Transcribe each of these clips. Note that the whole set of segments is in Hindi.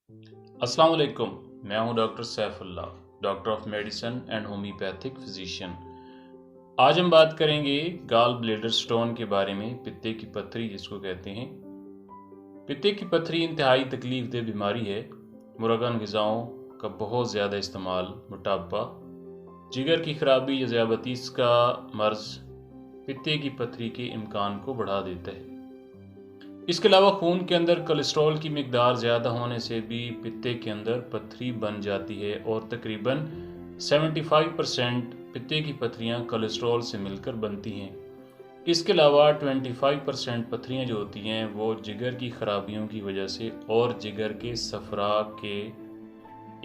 अस्सलाम वालेकुम। मैं हूं doctor Saifullah, doctor of medicine and homeopathic physician. आज हम बात करेंगे गाल ब्लेडर स्टोन के बारे में, पित्ते की पथरी जिसको कहते हैं। पित्ते की पथरी इंतहाई तकलीफदेह बीमारी है। मुरगन ग़िज़ाओं का बहुत ज़्यादा इस्तेमाल, मोटापा, जिगर की खराबी या ज़ियाबतीस का मर्ज़ पित्ते की पथरी के इम्कान को बढ़ा देता है। इसके अलावा खून के अंदर कोलेस्ट्रॉल की मिकदार ज़्यादा होने से भी पित्ते के अंदर पथरी बन जाती है और तकरीबन 75% पित्ते की पथरियाँ कोलेस्ट्रॉल से मिलकर बनती हैं। इसके अलावा 25% पथरियाँ जो होती हैं वो जिगर की खराबियों की वजह से और जिगर के सफरा के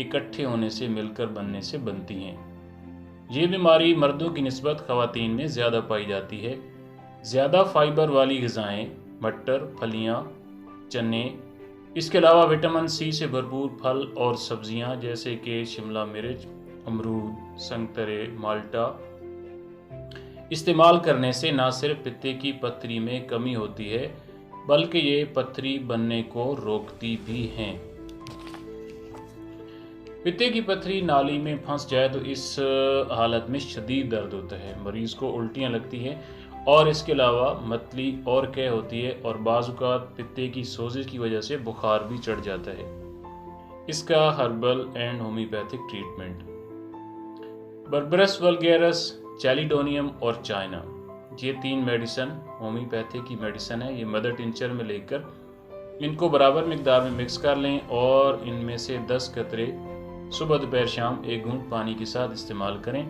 इकट्ठे होने से मिलकर बनने से बनती हैं। ये बीमारी मर्दों की निस्बत ख़वातीन में ज़्यादा पाई जाती है। ज़्यादा फाइबर वाली ग़िज़ाएँ, मटर, फलियाँ, चने, इसके अलावा विटामिन सी से भरपूर फल और सब्जियां जैसे कि शिमला मिर्च, अमरूद, संतरे, माल्टा इस्तेमाल करने से न सिर्फ पित्ते की पथरी में कमी होती है बल्कि ये पथरी बनने को रोकती भी हैं। पित्ते की पथरी नाली में फंस जाए तो इस हालत में शदीद दर्द होता है, मरीज़ को उल्टियाँ लगती हैं और इसके अलावा मतली और कै होती है और बाज़ औक़ात पित्ते की सोजिश की वजह से बुखार भी चढ़ जाता है। इसका herbal and homeopathic treatment Berberis vulgaris, Chelidonium और चाइना, ये 3 मेडिसन होम्योपैथिक की मेडिसन है। ये मदर टिंचर में लेकर इनको बराबर मिकदार में मिक्स कर लें और इनमें से 10 कतरे सुबह दोपहर शाम 1 घूंट पानी के साथ इस्तेमाल करें।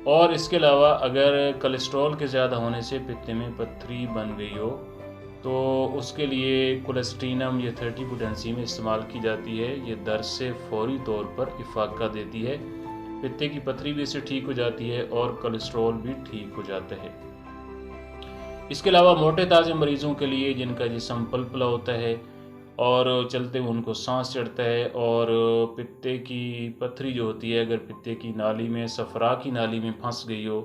और इसके अलावा अगर कोलेस्ट्रॉल के ज़्यादा होने से पित्ते में पथरी बन गई हो तो उसके लिए कोलेस्ट्रीनम या 30 पोटेंसी में इस्तेमाल की जाती है। ये दर्द से फौरी तौर पर इफाका देती है, पित्ते की पथरी भी इससे ठीक हो जाती है और कोलेस्ट्रॉल भी ठीक हो जाता है। इसके अलावा मोटे ताज़े मरीज़ों के लिए जिनका जिस्म पलपला होता है और चलते हुए उनको सांस चढ़ता है और पित्ते की पथरी जो होती है, अगर पित्ते की नाली में सफरा की नाली में फंस गई हो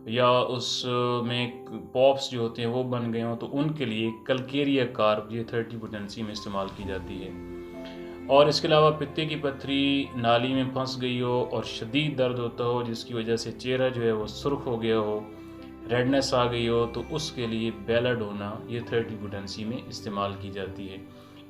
या उसमें पॉप्स जो होते हैं वो बन गए हों तो उनके लिए कल्केरिया कार्ब ये 30 पोटेंसी में इस्तेमाल की जाती है। और इसके अलावा पित्ते की पथरी नाली में फंस गई हो और शदीद दर्द होता हो जिसकी वजह से चेहरा जो है वो सुर्ख हो गया हो, रेडनेस आ गई हो, तो उसके लिए बेलाडोना ये 30 पोटेंसी में इस्तेमाल की जाती है।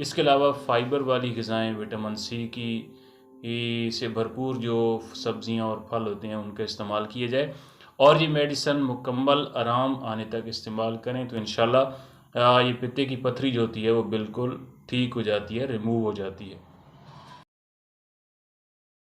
इसके अलावा फ़ाइबर वाली ग़िज़ाएँ, विटामिन सी की से भरपूर जो सब्ज़ियाँ और फल होते हैं उनका इस्तेमाल किया जाए और ये मेडिसन मुकम्मल आराम आने तक इस्तेमाल करें तो इंशाल्लाह ये पित्ते की पथरी जो होती है वो बिल्कुल ठीक हो जाती है, रिमूव हो जाती है।